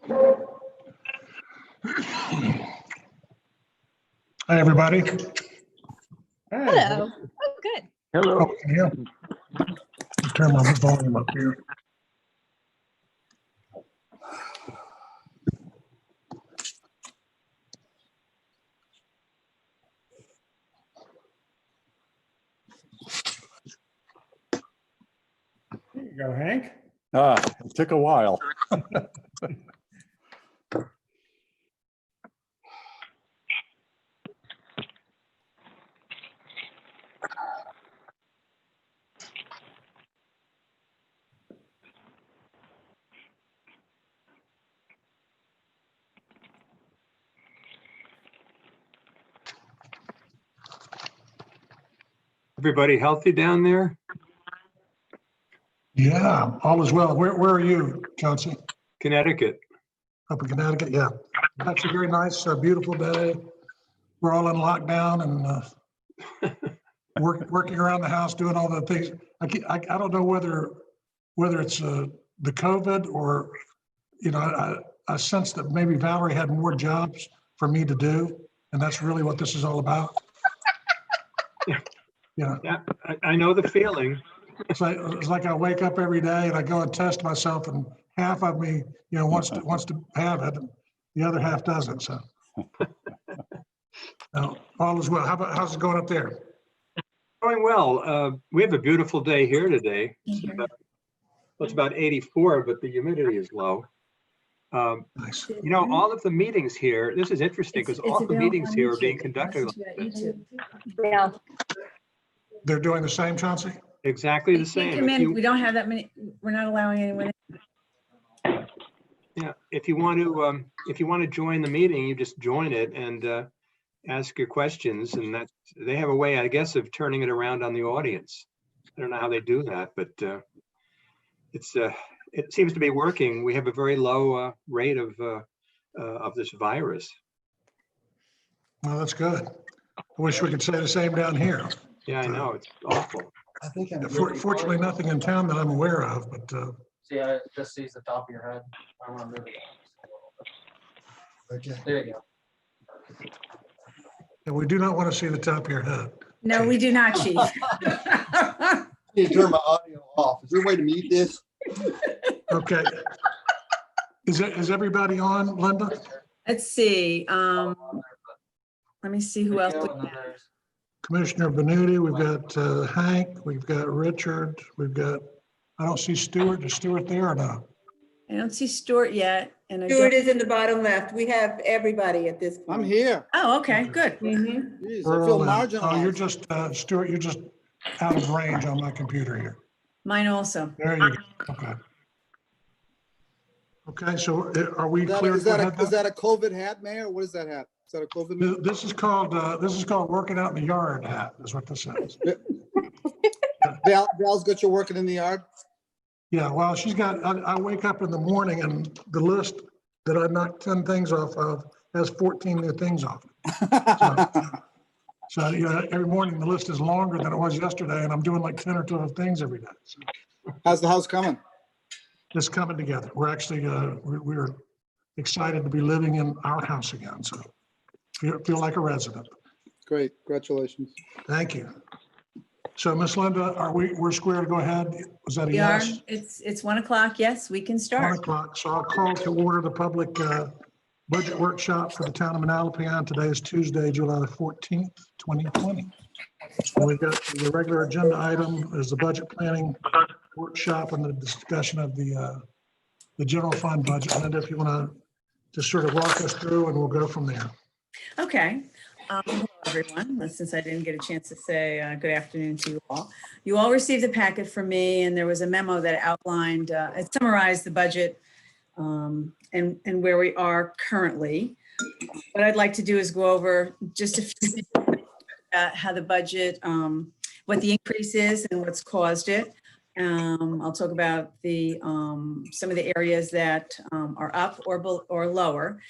Hi, everybody. Hello. Oh, good. Hello. Oh, can you hear? Turn my volume up here. There you go, Hank. It took a while. Everybody healthy down there? Yeah, all is well. Where are you, Chauncey? Connecticut. Up in Connecticut, yeah. Actually, very nice, beautiful day. We're all in lockdown and working around the house, doing all the things. I don't know whether it's the COVID or, you know, I sense that maybe Valerie had more jobs for me to do, and that's really what this is all about. Yeah. Yeah, I know the feeling. It's like I wake up every day and I go and test myself, and half of me, you know, wants to have it, and the other half doesn't. So, all is well. How's it going up there? Going well. We have a beautiful day here today. It's about 84, but the humidity is low. Nice. You know, all of the meetings here, this is interesting because all the meetings here are being conducted like this. Yeah. They're doing the same, Chauncey? Exactly the You can't same. come If in. you, We don't have that many. We're not allowing anyone in. yeah, if you want to join the meeting, you just join it and ask your questions, and they have a way, I guess, of turning it around on the audience. I don't know how they do that, but it seems to be working. We have a very low rate of this virus. Well, that's good. I wish we could say the same down here. Yeah, I know, it's awful. I think I'm Fortunately, nothing in town that I'm aware of, but See, I just sees the top of your head. I want to move it. Okay. There you go. we do not want to see the top of your head. No, we do not, Chief. I need to turn my audio off. Is there a way to mute this? Okay. Is everybody on, Linda? Let's see. Let me see who else. we have. Commissioner Benuti, we've got Hank, we've got Richard, we've got, I don't see Stuart. Is Stuart there or not? I don't see Stuart yet. And I Stuart don't. is in the bottom left. We have everybody at this point. I'm here. Oh, okay, good. Mhm. Jeez, I feel Earl, marginalized. oh, you're just, Stuart, you're just out of range on my computer here. Mine also. There you go. Okay. Okay, so are we Is that, clear? is, that a, is that a COVID hat, Mayor? What is that hat? Is that a COVID hat? This is called working out in the yard hat, is what this is. Val's got you working in the yard? Yeah, well, she's got, I wake up in the morning and the list that I knocked 10 things off of has 14 new things off it. So, you know, every morning the list is longer than it was yesterday, and I'm doing like 10 or 12 things every day. So How's the house coming? it's coming together. We're actually, we're excited to be living in our house again. So feel like a resident. Great, congratulations. Thank you. So Miss Linda, we're square to go ahead? Was that a We are. yes? It's 1 o'clock. Yes, we can 1 start. o'clock. So I'll call to order the public budget workshop for the town of Manalapan. Today is Tuesday, July the 14th, 2020. And we've got the regular agenda item is the budget planning workshop and the discussion of the general fund budget. Linda, if you want to just sort of walk us through and we'll go from there. Okay. Hello, everyone. Since I didn't get a chance to say good afternoon to you all. You all received a packet from me, and there was a memo that outlined, it summarized the budget and where we are currently. What I'd like to do is go over just a few things about how the budget, what the increase is and what's caused it. I'll talk about the some of the areas that are up or lower.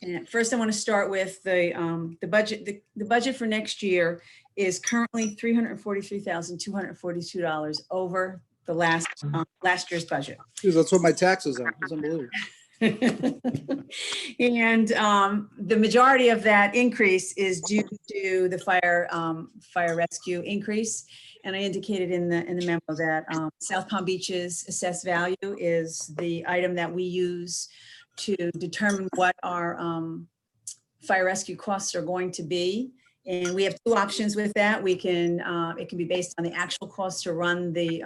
And first, I want to start with the budget. The budget for next year is currently $343,242 over the last year's budget. Jeez, that's what my taxes are. It's unbelievable. And the majority of that increase is due to the fire rescue increase. And I indicated in the memo that South Palm Beach's assessed value is the item that we use to determine what our fire rescue costs are going to be. And we have two options with that. We can, it can be based on the actual cost to run a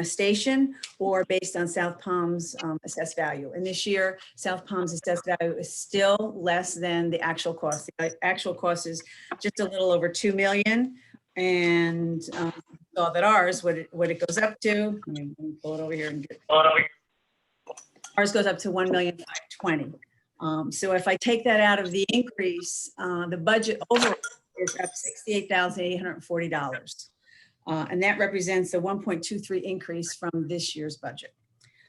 station, or based on South Palm's assessed value. And this year, South Palm's assessed value is still less than the actual cost. The actual cost is just a little over 2 million. And all that ours, what it goes up to, let me pull it over here and get ours goes up to 1,520,000. So if I take that out of the increase, the budget overall is up $68,840. And that represents a 1.23 increase from this year's budget.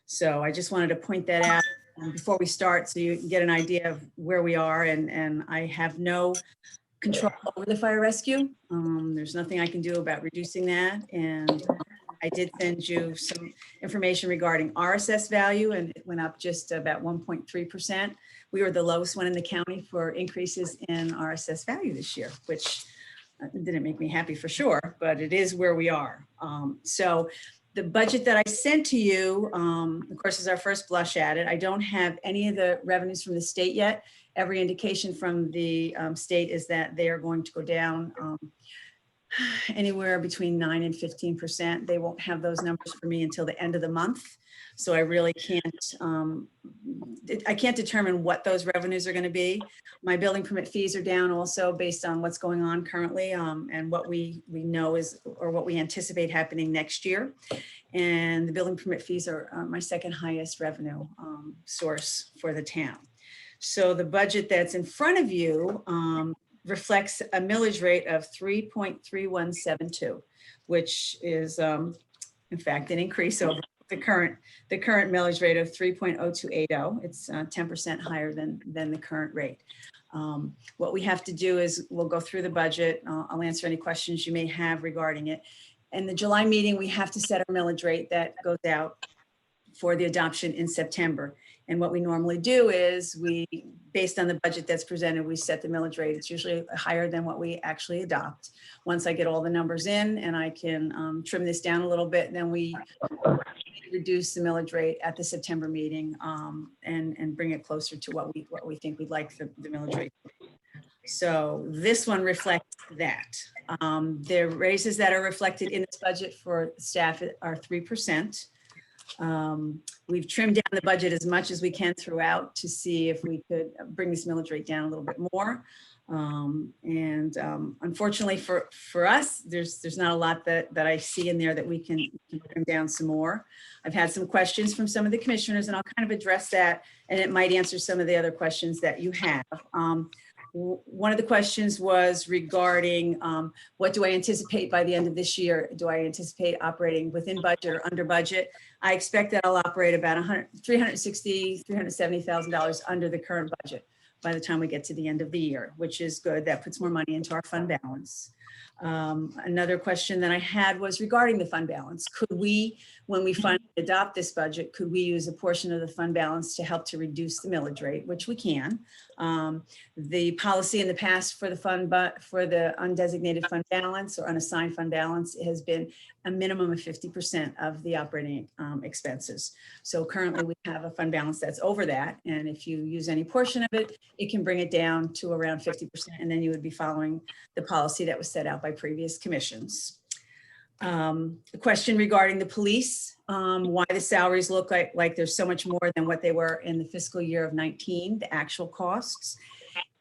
So I just wanted to point that out before we start, so you can get an idea of where we are. And I have no control over the fire rescue. There's nothing I can do about reducing that. And I did send you some information regarding our assessed value, and it went up just about 1.3%. We were the lowest one in the county for increases in our assessed value this year, which didn't make me happy for sure, but it is where we are. So the budget that I sent to you, of course, is our first blush at it. I don't have any of the revenues from the state yet. Every indication from the state is that they are going to go down anywhere between 9 and 15%. They won't have those numbers for me until the end of the month. So I really can't, I can't determine what those revenues are going to be. My building permit fees are down also based on what's going on currently, and what we know is, or what we anticipate happening next year. And the building permit fees are my second highest revenue source for the town. So the budget that's in front of you reflects a millage rate of 3.3172, which is in fact an increase over the current millage rate of 3.0280. It's 10% higher than the current rate. What we have to do is we'll go through the budget. I'll answer any questions you may have regarding it. In the July meeting, we have to set our millage rate that goes out for the adoption in September. And what we normally do is based on the budget that's presented, we set the millage rate. It's usually higher than what we actually adopt. Once I get all the numbers in and I can trim this down a little bit, then we reduce the millage rate at the September meeting and bring it closer to what we think we'd like the millage rate to be. So this one reflects that. The raises that are reflected in this budget for staff are 3%. We've trimmed down the budget as much as we can throughout to see if we could bring this millage rate down a little bit more. Unfortunately for us, there's not a lot that I see in there that we can bring down some more. I've had some questions from some of the commissioners, and I'll kind of address that, and it might answer some of the other questions that you have. One of the questions was regarding what do I anticipate by the end of this year? Do I anticipate operating within budget or under budget? I expect that I'll operate about $360,000, $370,000 under the current budget by the time we get to the end of the year, which is good. That puts more money into our fund balance. Another question that I had was regarding the fund balance. Could we, when we finally adopt this budget, could we use a portion of the fund balance to help to reduce the millage rate, which we can. The policy in the past for the undesignated fund balance or unassigned fund balance has been a minimum of 50% of the operating expenses. So currently we have a fund balance that's over that. And if you use any portion of it, it can bring it down to around 50%. And then you would be following the policy that was set out by previous commissions. A question regarding the police, why the salaries look like there's so much more than what they were in the fiscal year of 19, the actual costs.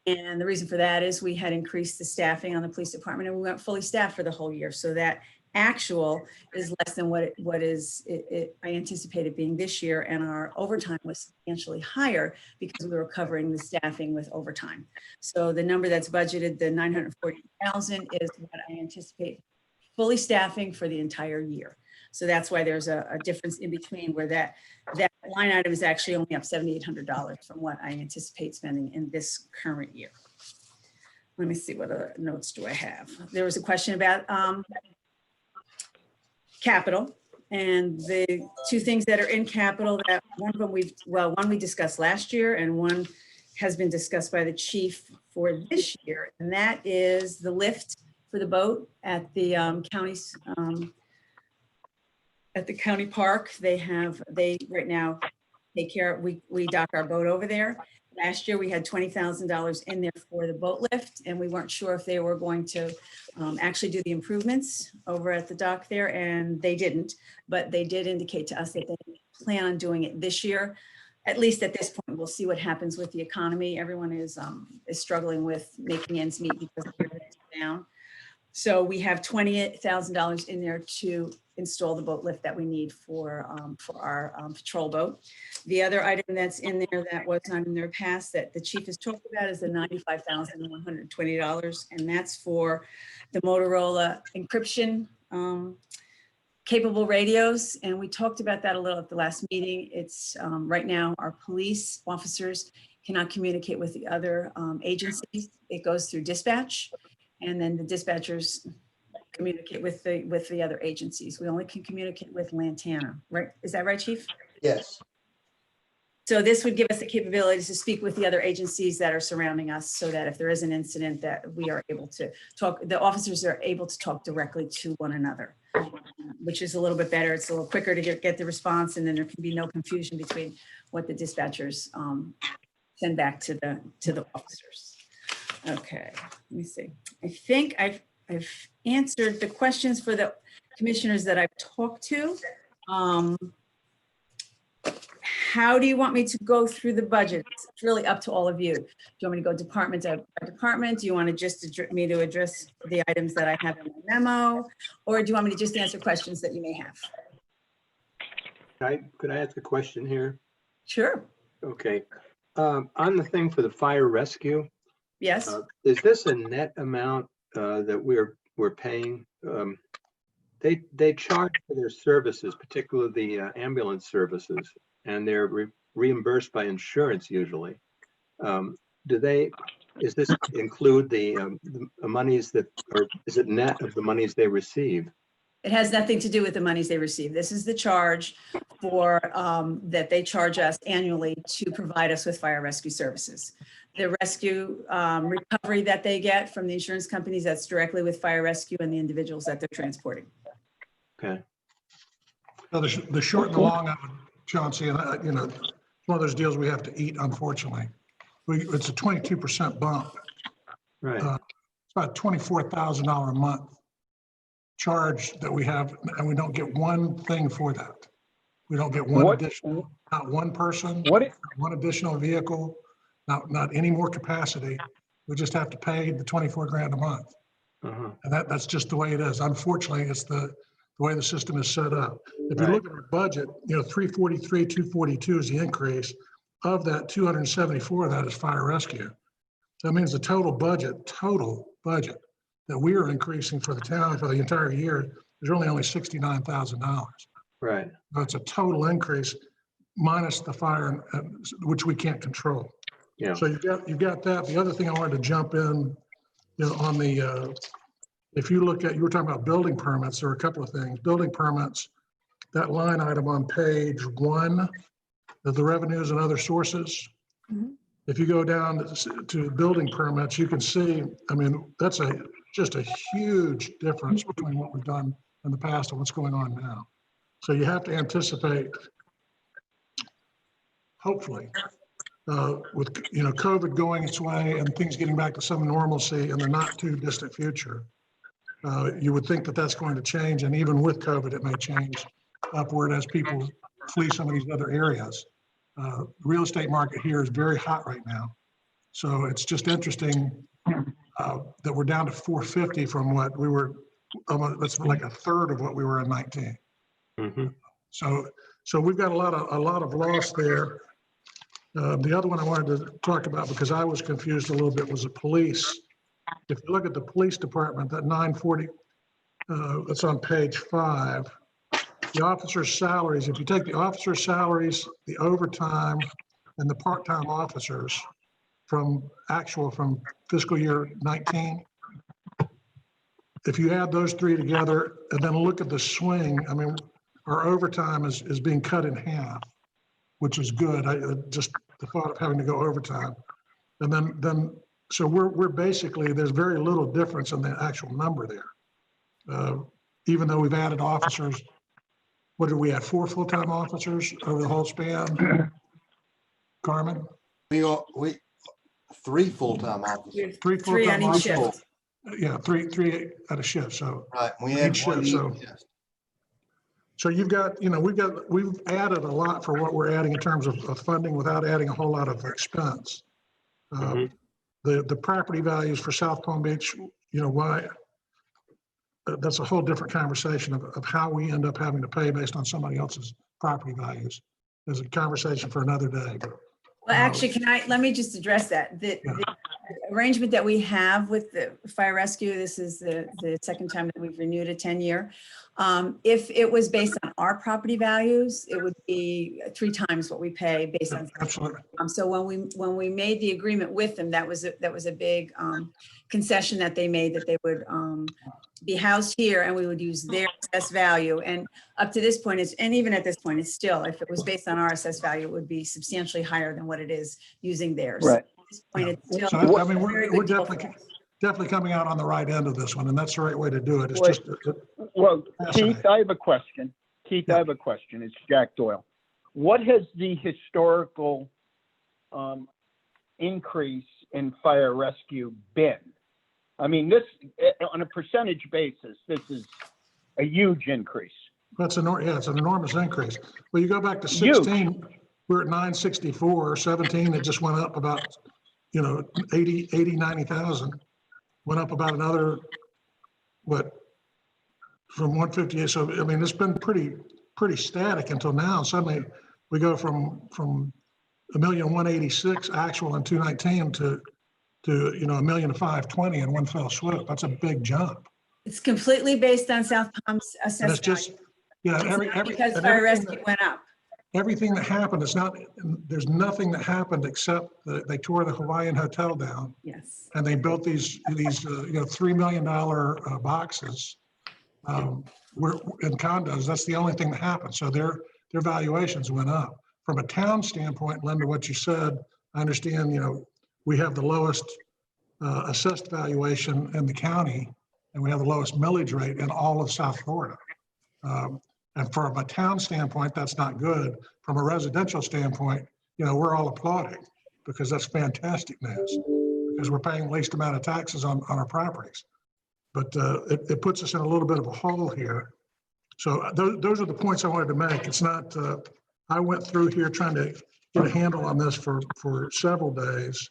And the reason for that is we had increased the staffing on the police department and we weren't fully staffed for the whole year. So that actual is less than what I anticipated being this year. And our overtime was substantially higher because we were covering the staffing with overtime. So the number that's budgeted, the 940,000, is what I anticipate fully staffing for the entire year. So that's why there's a difference in between where that line item is actually only up $7,800 from what I anticipate spending in this current year. Let me see, what other notes do I have? There was a question about capital. And the two things that are in capital, that one of them one we discussed last year and one has been discussed by the chief for this year. And that is the lift for the boat at the county's, at the county park. They right now take care, we dock our boat over there. Last year, we had $20,000 in there for the boat lift, and we weren't sure if they were going to actually do the improvements over at the dock there, and they didn't. But they did indicate to us that they plan on doing it this year. At least at this point, we'll see what happens with the economy. Everyone is struggling with making ends meet because everything's down. So we have $28,000 in there to install the boat lift that we need for our patrol boat. The other item that's in there that was not in their past that the chief has talked about is the $95,120. And that's for the Motorola encryption capable radios. And we talked about that a little at the last meeting. It's right now our police officers cannot communicate with the other agencies. It goes through dispatch. And then the dispatchers communicate with the other agencies. We only can communicate with Lantana, right? Is that right, Chief? Yes. So this would give us the capabilities to speak with the other agencies that are surrounding us so that if there is an incident that we are able to talk, the officers are able to talk directly to one another, which is a little bit better. It's a little quicker to get the response, and then there can be no confusion between what the dispatchers send back to the officers. Okay, let me see. I think I've answered the questions for the commissioners that I've talked to. How do you want me to go through the budget? It's really up to all of you. Do you want me to go department by department? Do you want to just me to address the items that I have in my memo? Or do you want me to just answer questions that you may have? Could I ask a question here? Sure. Okay. On the thing for the fire rescue, Yes. is this a net amount that we're paying? They charge for their services, particularly the ambulance services, and they're reimbursed by insurance usually. Does this include the monies that, or is it net of the monies they receive? It has nothing to do with the monies they receive. This is the charge for that they charge us annually to provide us with fire rescue services. The rescue recovery that they get from the insurance companies, that's directly with fire rescue and the individuals that they're transporting. Okay. Now, the short and the long of it, Chauncey, and it's one of those deals we have to eat, unfortunately. It's a 22% bump. Right. It's about $24,000 a month charge that we have, and we don't get one thing for that. We don't get one additional, not one person, one additional vehicle, not any more capacity. We just have to pay the 24 grand a month. Uh-huh. And that's just the way it is. Unfortunately, it's the way the system is set up. If you Right. look at our budget, 343, 242 is the increase. Of that, 274 of that is fire rescue. So that means the total budget that we are increasing for the town for the entire year is only $69,000. Right. That's a total increase minus the fire, which we can't control. Yeah. So you got that. The other thing I wanted to jump in, on the, if you look at, you were talking about building permits, there are a couple of things. Building permits, that line item on page 1 of the revenues and other sources. Mhm. If you go down to building permits, you can see, that's just a huge difference between what we've done in the past and what's going on now. So you have to anticipate, hopefully, with COVID going its way and things getting back to some normalcy in the not too distant future, you would think that that's going to change. And even with COVID, it may change upward as people flee some of these other areas. The real estate market here is very hot right now. So it's just interesting that we're down to 450 from what we were, that's like a third of what we were in 19. Mm-hmm. So we've got a lot of loss there. The other one I wanted to talk about, because I was confused a little bit, was the police. If you look at the police department, that 940, that's on page 5. The officers' salaries, if you take the officers' salaries, the overtime, and the part-time officers from fiscal year 19, if you add those three together and then look at the swing, our overtime is being cut in half, which is good. Just the thought of having to go overtime. And then so we're basically, there's very little difference in the actual number there. Even though we've added officers, what did we add, 4 full-time officers over the whole span? Carmen? We 3 full-time We officers. have 3 three on full-time each officers. shift. Yeah, three at a shift. So Right, we had Each one shift, each so- shift. So you've got, we've added a lot for what we're adding in terms of funding without adding a whole lot of expense. Mhm. The property values for South Palm Beach, why? That's a whole different conversation of how we end up having to pay based on somebody else's property values. There's a conversation for another day. But Well, actually, let me just address that. The arrangement that we have with the fire rescue, this is the second time that we've renewed a 10-year. If it was based on our property values, it would be 3 times what we pay based on. Absolutely. So when we made the agreement with them, that was a big concession that they made, that they would be housed here and we would use their assessed value. And up to this point, and even at this point, it's still, if it was based on our assessed value, it would be substantially higher than what it is using theirs. Right. At this point, it's still. So I mean, very we're good deal for definitely coming out on the right end of this one, and that's the right way to do it. It's Wait. just, Well, Fascinating. Keith, I have a question. Keith, I have a question. It's Jack Doyle. What has the historical increase in fire rescue been? I mean, this, on a percentage basis, this is a huge increase. it's an enormous increase. Well, you go back to Huge. 16, we're at 964, 17, it just went up about, 80, 90,000. Went up about another, from 158. So, I mean, it's been pretty static until now. Suddenly we go from 1,186,000 actual in 2019 to 1,520,000 in one fell swoop. That's a big jump. It's completely based on South Palm's And it's assessed just, value. It's not because and fire everything rescue went up. everything that happened, there's nothing that happened except that they tore the Hawaiian Hotel down Yes. and they built these $3 million boxes in condos. That's the only thing that happened. So their valuations went up. From a town standpoint, Linda, what you said, I understand, we have the lowest assessed valuation in the county, and we have the lowest millage rate in all of South Florida. And from a town standpoint, that's not good. From a residential standpoint, we're all applauding because that's fantastic news, because we're paying the least amount of taxes on our properties. But it puts us in a little bit of a hole here. So those are the points I wanted to make. It's not, I went through here trying to get a handle on this for several days.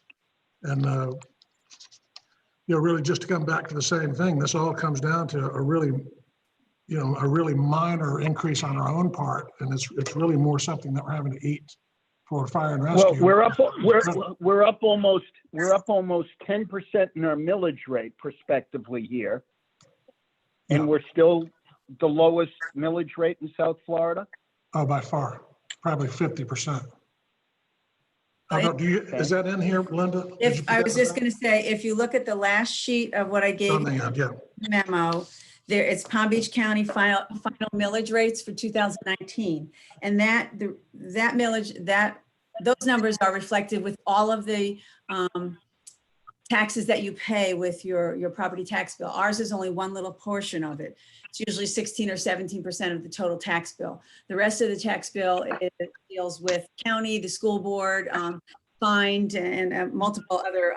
And, really just to come back to the same thing, this all comes down to a really minor increase on our own part. And it's really more something that we're having to eat for fire and rescue. Well, we're up almost 10% in our millage rate prospectively here. And Yeah. we're still the lowest millage rate in South Florida. Oh, by far, probably 50%. Right. Is that in here, Linda? Did you If I put was that just going to say, if you look at the last sheet of what I gave on the end? Yeah. memo, there it's Palm Beach County final millage rates for 2019. And that millage, those numbers are reflected with all of the taxes that you pay with your property tax bill. Ours is only one little portion of it. It's usually 16 or 17% of the total tax bill. The rest of the tax bill, it deals with county, the school board, fined, and multiple other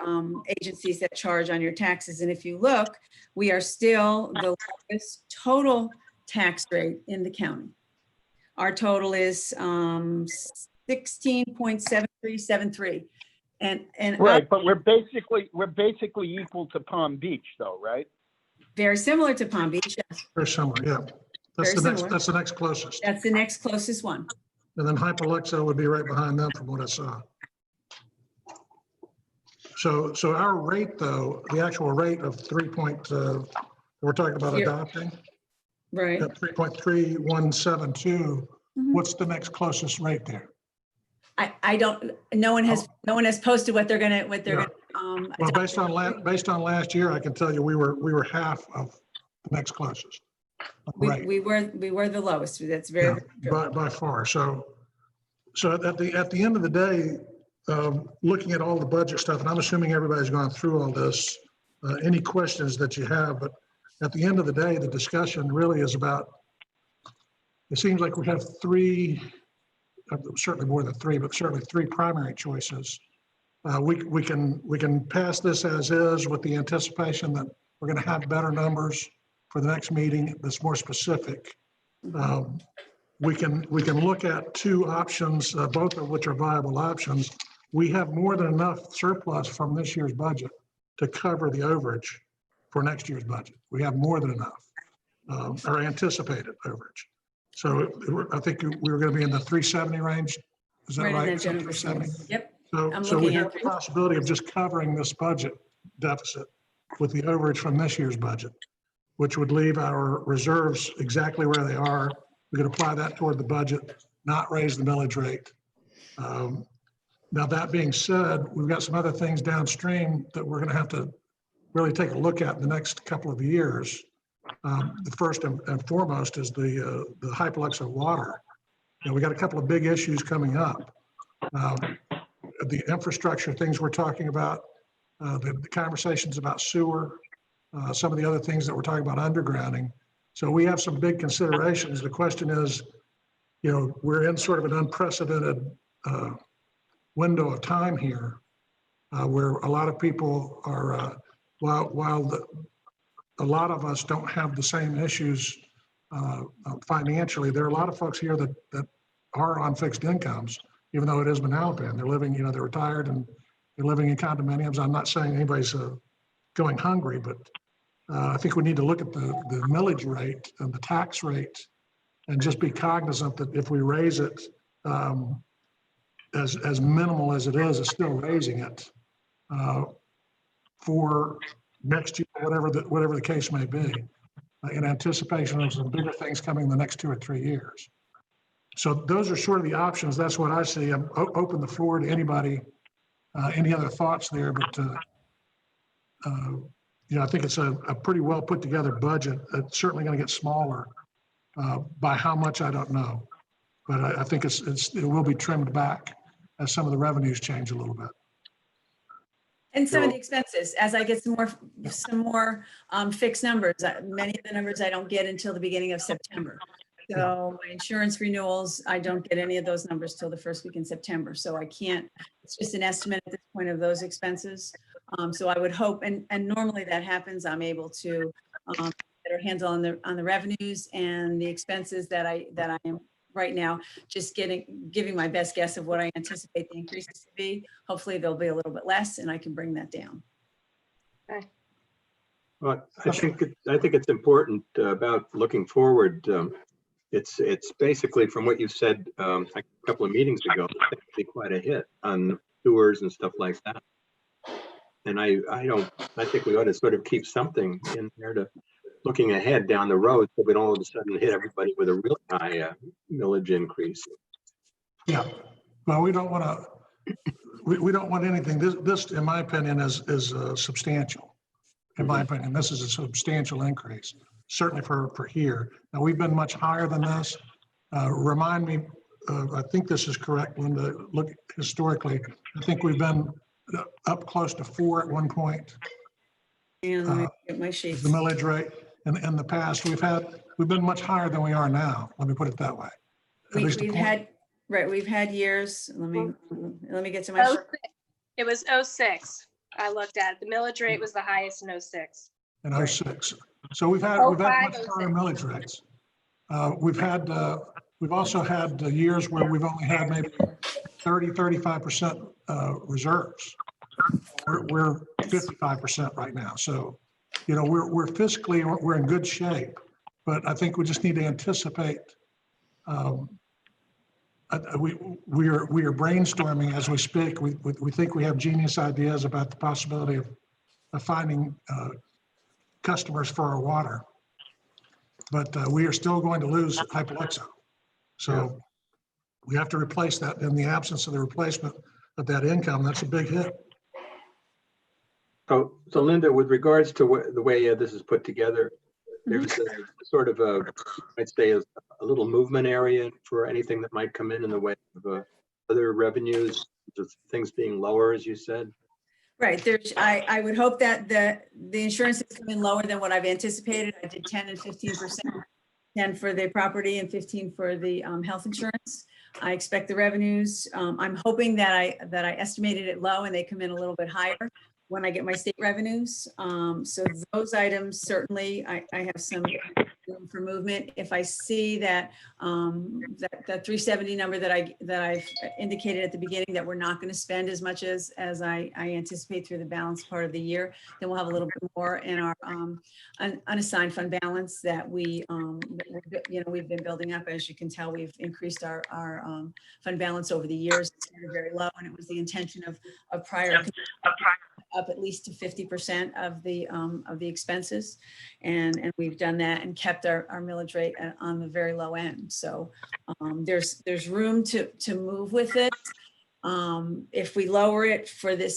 agencies that charge on your taxes. And if you look, we are still the lowest total tax rate in the county. Our total is 16.7373. And Right, but we're basically equal to Palm Beach though, right? very similar to Palm Beach. Yes. Very similar, yeah. That's Very the next. similar. That's the next closest. That's the next closest one. And then Hyperluxo would be right behind them from what I saw. So our rate though, the actual rate of we're talking about Here. adopting Right. at 3.3172. Mhm. What's the next closest rate there? I don't, no one has posted what they're gonna, Well, adopt. based on last year, I can tell you we were half of the next closest. Right. We were the lowest. That's very, Yeah, very true. by far. So at the end of the day, looking at all the budget stuff, and I'm assuming everybody's gone through all this, any questions that you have, but at the end of the day, the discussion really is about, it seems like we have three, certainly more than three, but certainly three primary choices. We can pass this as is with the anticipation that we're going to have better numbers for the next meeting that's more specific. We can look at two options, both of which are viable options. We have more than enough surplus from this year's budget to cover the overage for next year's budget. We have more than enough, or anticipated overage. So I think we were going to be in the 370 range. Is that Right in right? that general $370? vicinity. Yep. So, I'm so we looking have at the it. possibility of just covering this budget deficit with the overage from this year's budget, which would leave our reserves exactly where they are. We could apply that toward the budget, not raise the millage rate. Now, that being said, we've got some other things downstream that we're going to have to really take a look at in the next couple of years. The first and foremost is the hypolux of water. We got a couple of big issues coming up. The infrastructure things we're talking about, the conversations about sewer, some of the other things that we're talking about undergrounding. So we have some big considerations. The question is, we're in sort of an unprecedented window of time here where a lot of people are, a lot of us don't have the same issues financially. There are a lot of folks here that are on fixed incomes, even though it is Manalapan. They're living, they're retired and they're living in condominiums. I'm not saying anybody's going hungry, but I think we need to look at the millage rate and the tax rate and just be cognizant that if we raise it as minimal as it is, it's still raising it for next year, whatever the case may be, in anticipation of some bigger things coming in the next 2 or 3 years. So those are sort of the options. That's what I see. I'm open the floor to anybody, any other thoughts there, but I think it's a pretty well put together budget. It's certainly going to get smaller. By how much, I don't know, but I think it will be trimmed back as some of the revenues change a little bit. And some of the expenses, as I get some more fixed numbers, many of the numbers I don't get until the beginning of September. So my insurance renewals, I don't get any of those numbers till the first week in September. So I can't, it's just an estimate at this point of those expenses. So I would hope, and normally that happens, I'm able to better handle on the revenues and the expenses that I am right now, just giving my best guess of what I anticipate the increases to be. Hopefully they'll be a little bit less and I can bring that down. Well, I think it's important about looking forward. It's basically from what you said a couple of meetings ago, it's actually quite a hit on tours and stuff like that. And I think we ought to sort of keep something in there to looking ahead down the road so we don't all of a sudden hit everybody with a really high millage increase. Yeah, well, we don't want to, we don't want anything. This, in my opinion, is substantial. In my opinion, this is a substantial increase, certainly for here. Now, we've been much higher than this. Remind me, I think this is correct, Linda, look historically, I think we've been up close to 4 at one point. And let me get my sheets. The millage rate. In the past, we've been much higher than we are now. Let me put it that way. We've had years. Let me get to my. It was 06. I looked at it. The millage rate was the highest in 06. In 06. So we've had much higher millage rates. We've also had years where we've only had maybe 35% reserves. We're 55% right now. So, we're fiscally, we're in good shape, but I think we just need to anticipate. We are brainstorming as we speak. We think we have genius ideas about the possibility of finding customers for our water, but we are still going to lose hypolexo. So we have to replace that. In the absence of the replacement of that income, that's a big hit. So Linda, with regards to the way this is put together, there's a sort of I'd say a little movement area for anything that might come in the way of other revenues, just things being lower, as you said. Right, there's, I would hope that the insurance is coming lower than what I've anticipated. I did 10 and 15%, 10 for the property and 15 for the health insurance. I expect the revenues, I'm hoping that I estimated it low and they come in a little bit higher when I get my state revenues. So those items, certainly, I have some room for movement. If I see that that 370 number that I've indicated at the beginning that we're not going to spend as much as I anticipate through the balance part of the year, then we'll have a little bit more in our unassigned fund balance that we've been building up. As you can tell, we've increased our fund balance over the years. It's very low, and it was the intention of prior up at least to 50% of the expenses. And we've done that and kept our millage rate on the very low end. So there's room to move with it. If we lower it for the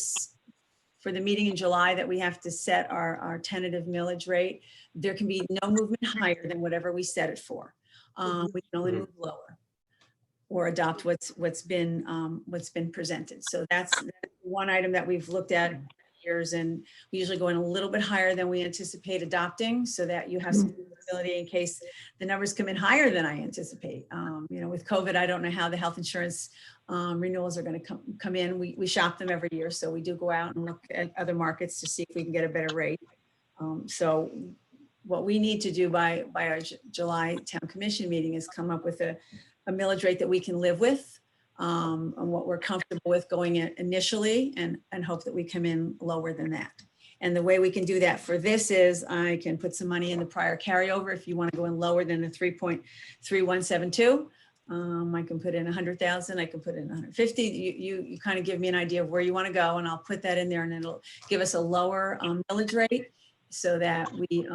meeting in July that we have to set our tentative millage rate, there can be no movement higher than whatever we set it for. We can only move lower or adopt what's been presented. So that's one item that we've looked at years, and we usually go in a little bit higher than we anticipate adopting, so that you have some flexibility in case the numbers come in higher than I anticipate. With COVID, I don't know how the health insurance renewals are going to come in. We shop them every year, so we do go out and look at other markets to see if we can get a better rate. So what we need to do by our July Town Commission meeting is come up with a millage rate that we can live with, and what we're comfortable with going in initially, and hope that we come in lower than that. And the way we can do that for this is I can put some money in the prior carryover. If you want to go in lower than the 3.3172, I can put in 100,000. I can put in 150. You kind of give me an idea of where you want to go, and I'll put that in there, and it'll give us a lower millage rate, so that we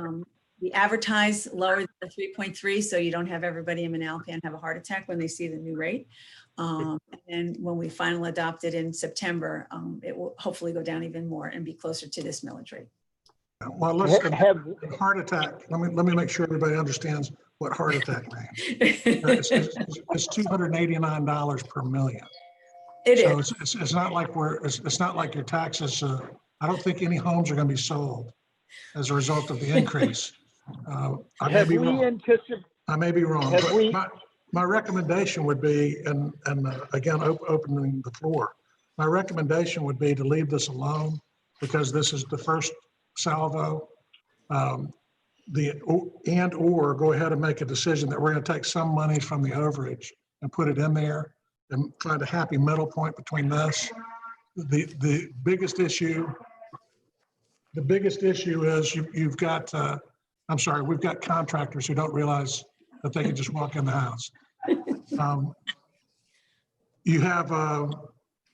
advertise lower than the 3.3, so you don't have everybody in Manalapan have a heart attack when they see the new rate. And when we finally adopt it in September, it will hopefully go down even more and be closer to this millage rate. Well, let's heart attack. Let me make sure everybody understands what heart attack means. It's $289 per million. So it's not like it's not like your taxes. I don't think any homes are going to be sold as a result of the increase. I may be wrong. I may be wrong. But my recommendation would be, and again, opening the floor, my recommendation would be to leave this alone, because this is the first salvo. Or go ahead and make a decision that we're going to take some money from the overage and put it in there and find a happy middle point between this. The biggest issue is we've got contractors who don't realize that they can just walk in the house. You have,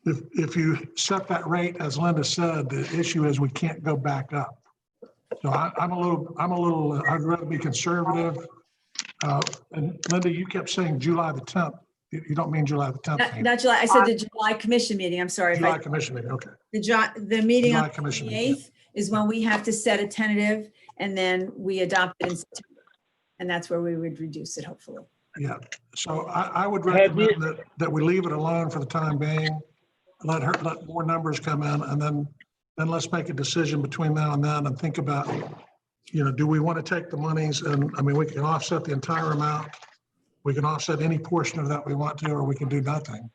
if you set that rate, as Linda said, the issue is we can't go back up. So I'd rather be conservative. And Linda, you kept saying July the 10th. You don't mean July the 10th. Not July, I said the July Commission meeting, I'm sorry. July Commission meeting, okay. The meeting July on the Commission 28th is when we have to set a tentative, and then we adopt it in September. And that's where we would reduce it, hopefully. Yeah, so I would recommend that we leave it alone for the time being, let more numbers come in, and then let's make a decision between now and then and think about, do we want to take the monies, and we can offset the entire amount. We can offset any portion of that we want to, or we can do nothing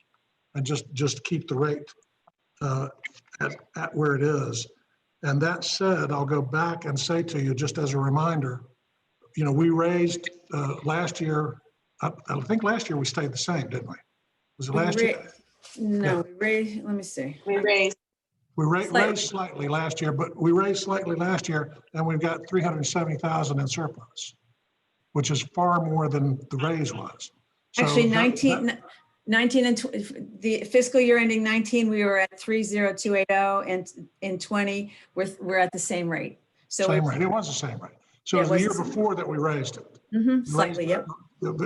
and just keep the rate at where it is. And that said, I'll go back and say to you, just as a reminder, we raised last year. I think last year we stayed the same, didn't we? Was it last year? No, we raised, let me see. We raised. We raised slightly last year, but we raised slightly last year, and we've got 370,000 in surplus, which is far more than the raise was. So actually, 19 and the fiscal year ending 19, we were at 30280, and in 20, we're at the same rate. So same rate. It was the same rate. So it was the year before that we raised it. Slightly, yep.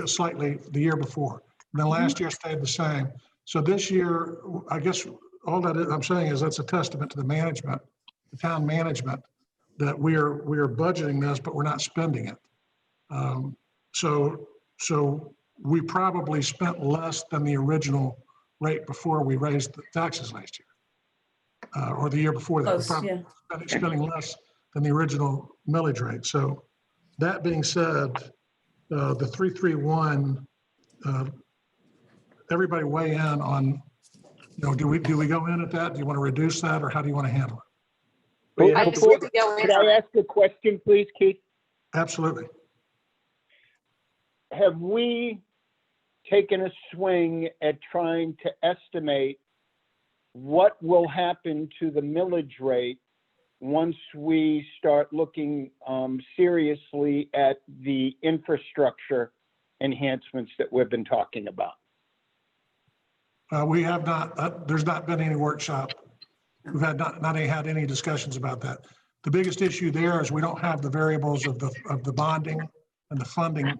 Slightly the year before. And then last year stayed the same. So this year, I guess all that I'm saying is that's a testament to the management, the town management, that we are budgeting this, but we're not spending it. So we probably spent less than the original rate before we raised the taxes last year, or the year before that. We're Close, probably yeah. spending less than the original millage rate. So that being said, the 331, everybody weigh in on, do we go in at that? Do you want to reduce that, or how do you want to handle it? Well, you I have just to- need to go in Could on I it. ask a question, please, Keith? Absolutely. Have we taken a swing at trying to estimate what will happen to the millage rate once we start looking seriously at the infrastructure enhancements that we've been talking about? We have not, there's not been any workshop. We've not had any discussions about that. The biggest issue there is we don't have the variables of the bonding and the funding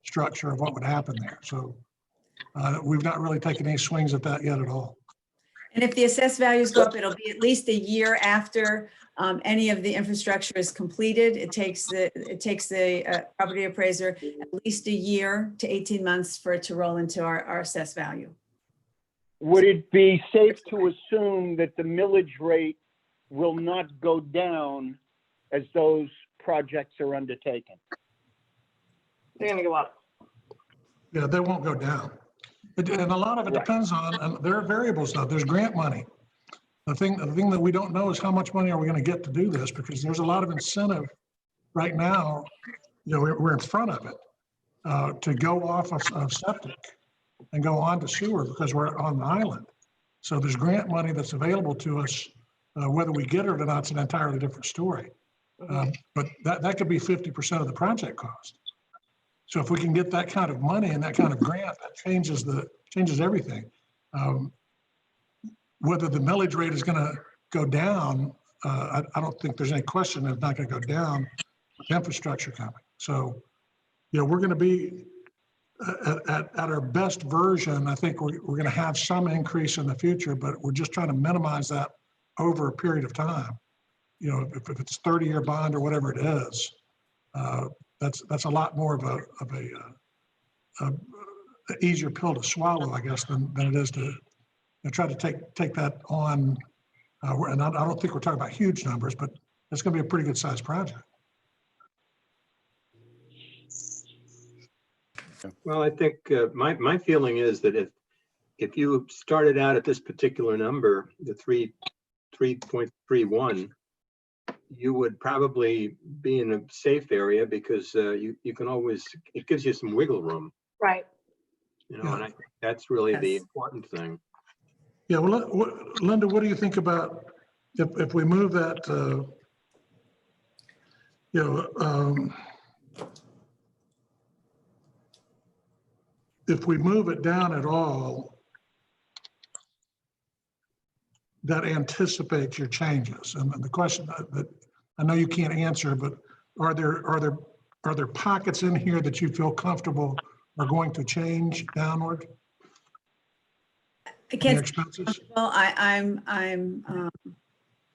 structure of what would happen there. So we've not really taken any swings at that yet at all. And if the assessed values go up, it'll be at least a year after any of the infrastructure is completed. It takes the property appraiser at least a year to 18 months for it to roll into our assessed value. Would it be safe to assume that the millage rate will not go down as those projects are undertaken? They're gonna go up. Yeah, they won't go down. And a lot of it depends on, and there are variables though. There's grant money. The thing that we don't know is how much money are we going to get to do this, because there's a lot of incentive right now. We're in front of it to go off of septic and go on to sewer because we're on the island. So there's grant money that's available to us. Whether we get it or not, it's an entirely different story. But that could be 50% of the project cost. So if we can get that kind of money and that kind of grant, that changes everything. Whether the millage rate is going to go down, I don't think there's any question it's not going to go down with infrastructure coming. So, we're going to be at our best version. I think we're going to have some increase in the future, but we're just trying to minimize that over a period of time. If it's 30-year bond or whatever it is, that's a lot more of a easier pill to swallow, I guess, than it is to try to take that on. And I don't think we're talking about huge numbers, but it's going to be a pretty good sized project. Well, I think my feeling is that if you started out at this particular number, the 3.31, you would probably be in a safe area because you can always, it gives you some wiggle room, Right. and I think that's really the important thing. Yeah, well, Linda, what do you think about if we move that, if we move it down at all, that anticipates your changes? And the question that I know you can't answer, but are there pockets in here that you feel comfortable are going to change downward? I can't. Expenses Well, I'm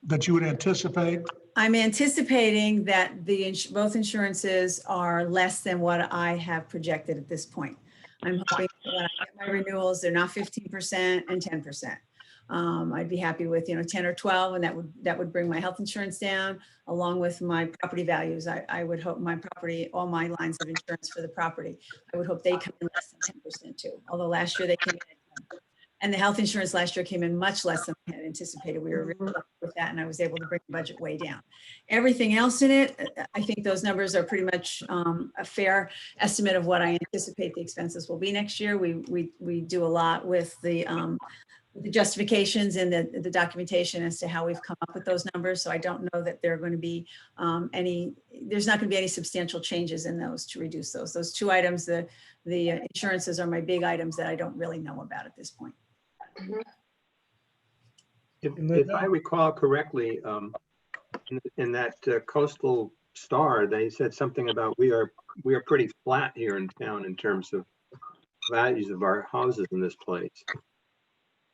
that you would anticipate? I'm anticipating that both insurances are less than what I have projected at this point. I'm hoping that when I get my renewals, they're not 15% and 10%. I'd be happy with 10 or 12, and that would bring my health insurance down along with my property values. I would hope all my lines of insurance for the property, I would hope they come in less than 10% too. Although last year they came in at 10%. And the health insurance last year came in much less than I had anticipated. We were really lucky with that, and I was able to bring the budget way down. Everything else in it, I think those numbers are pretty much a fair estimate of what I anticipate the expenses will be next year. We do a lot with the justifications and the documentation as to how we've come up with those numbers. So I don't know that there are going to be there's not going to be any substantial changes in those to reduce those. Those two items, the insurances are my big items that I don't really know about at this point. If I recall correctly, in that coastal star, they said something about we are pretty flat here in town in terms of values of our houses in this place.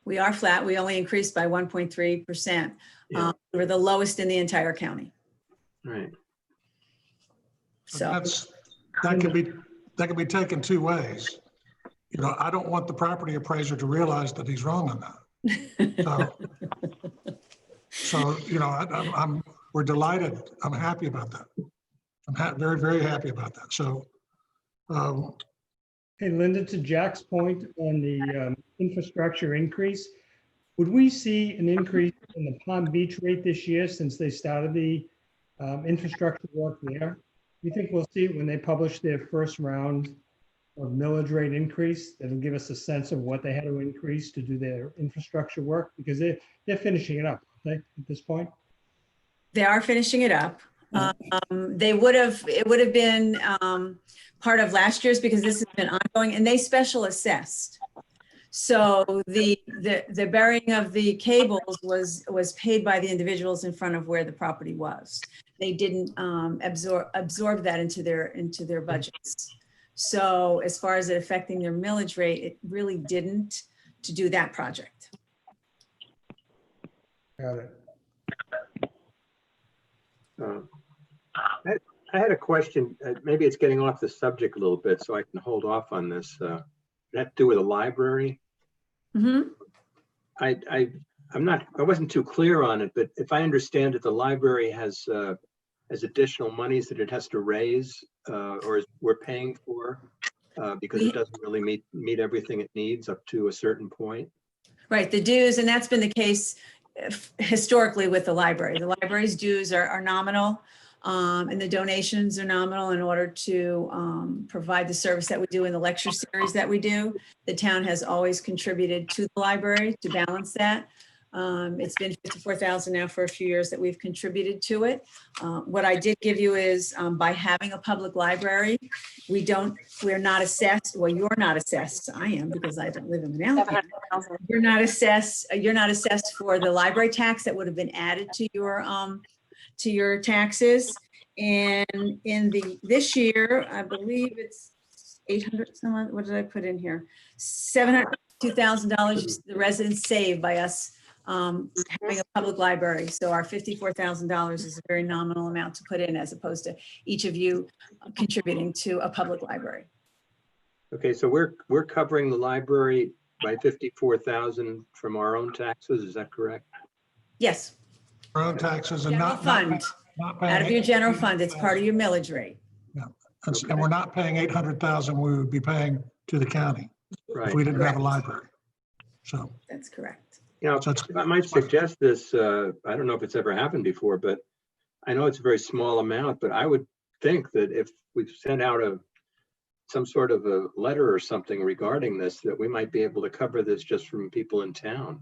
We are flat. We only increased by 1.3%. Yeah. We're the lowest in the entire county. Right. So that can be taken two ways. You know, I don't want the property appraiser to realize that he's wrong on that. So you know, we're delighted. I'm happy about that. I'm very, very happy about that. So, Hey, Linda, to Jack's point on the infrastructure increase, would we see an increase in the Palm Beach rate this year since they started the infrastructure work there? Do you think we'll see it when they publish their first round of millage rate increase? That'll give us a sense of what they had to increase to do their infrastructure work, because they're finishing it up, aren't they, at this point? They are finishing it up. It would have been part of last year's because this has been ongoing, and they special assessed. So the burying of the cables was paid by the individuals in front of where the property was. They didn't absorb that into their budgets. So as far as it affecting their millage rate, it really didn't to do that project. Got it. I had a question. Maybe it's getting off the subject a little bit, so I can hold off on this. It had to do with a library. Mm-hmm. I wasn't too clear on it, but if I understand it, the library has additional monies that it has to raise, or we're paying for, because it doesn't really meet everything it needs up to a certain point. Right, the dues, and that's been the case historically with the library. The library's dues are nominal, and the donations are nominal in order to provide the service that we do in the lecture series that we do. The town has always contributed to the library to balance that. It's been $54,000 now for a few years that we've contributed to it. What I did give you is by having a public library, we're not assessed. Well, you're not assessed. I am, because I don't live in Manalapan. You're not assessed for the library tax that would have been added to your taxes. And this year, I believe it's 800 someone. What did I put in here? $702,000 the residents save by us having a public library. So our $54,000 is a very nominal amount to put in, as opposed to each of you contributing to a public library. Okay, so we're covering the library by $54,000 from our own taxes. Is that correct? Yes. our own taxes and General fund, out of your general fund, it's part of your millage rate. Yeah, and we're not paying 800,000 we would be paying to the county if we didn't have a library. So that's correct. You know, I might suggest this, I don't know if it's ever happened before, but I know it's a very small amount, but I would think that if we sent out some sort of a letter or something regarding this, that we might be able to cover this just from people in town.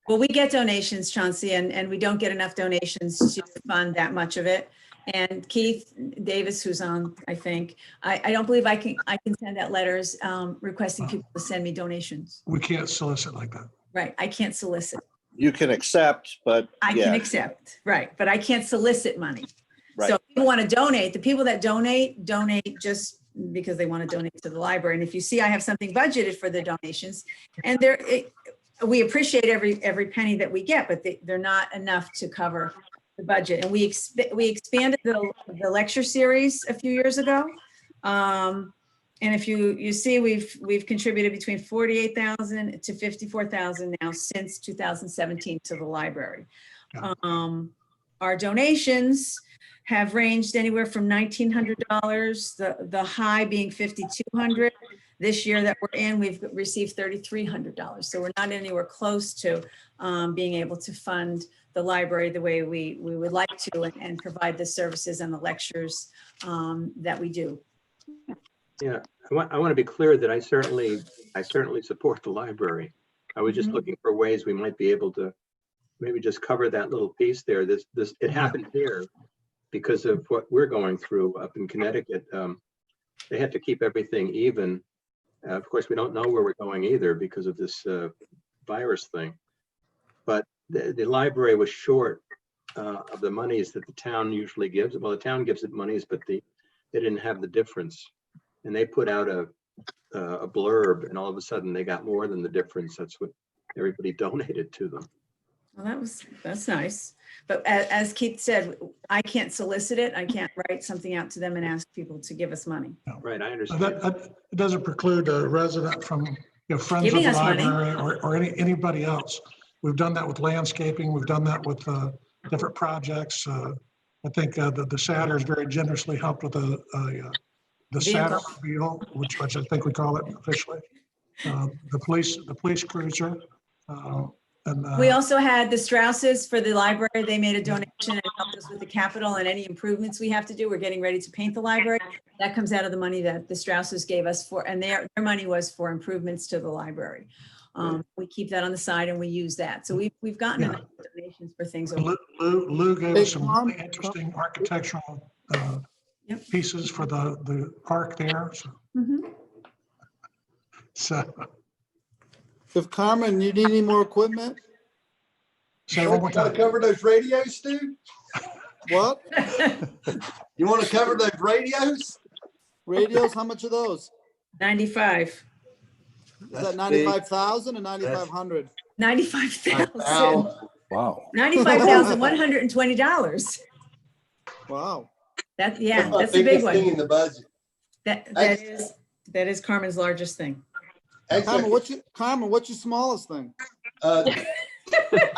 Well, we get donations, Chauncey, and we don't get enough donations to fund that much of it. And Keith Davis, who's on, I think, I don't believe I can send out letters requesting people to send me donations. we can't solicit like that. Right, I can't solicit. You can accept, but I can accept, right, but I can't solicit money. Right. So if people want to donate, the people that donate just because they want to donate to the library. And if you see I have something budgeted for the donations, and we appreciate every penny that we get, but they're not enough to cover the budget. And we expanded the lecture series a few years ago. And if you see, we've contributed between 48,000 to 54,000 now since 2017 to the library. Our donations have ranged anywhere from $1,900, the high being $5,200. This year that we're in, we've received $3,300. So we're not anywhere close to being able to fund the library the way we would like to and provide the services and the lectures that we do. Yeah, I want to be clear that I certainly support the library. I was just looking for ways we might be able to maybe just cover that little piece there. It happened here because of what we're going through up in Connecticut. They had to keep everything even. Of course, we don't know where we're going either because of this virus thing. But the library was short of the monies that the town usually gives. Well, the town gives it monies, but they didn't have the difference. And they put out a blurb, and all of a sudden they got more than the difference. That's what everybody donated to them. Well, that's nice. But as Keith said, I can't solicit it. I can't write something out to them and ask people to give us money. Right, I understand. It doesn't preclude a resident from, friends of Giving the us money. library or anybody else. We've done that with landscaping. We've done that with different projects. I think the Satyrs very generously helped with the Vehicle. Satyrmobile, which I think we call it officially. The police cruiser. We also had the Strausses for the library. They made a donation and helped us with the capital and any improvements we have to do. We're getting ready to paint the library. That comes out of the money that the Strausses gave us for, and their money was for improvements to the library. We keep that on the side and we use that. So we've gotten enough donations for things. Lou gave us some Tom, really interesting architectural Yep. pieces for the park there. Mhm. So, If Carmen, you need any more equipment? say one more Gotta time. cover those radios, Stu? What? You want to cover those radios? Radios? How much are those? 95. Is that 95,000 or 9,500? 95,000. Wow. $95,120. Wow. That's a big Biggest thing one. in the budget. That is Carmen's largest thing. Carmen, what's your smallest thing? I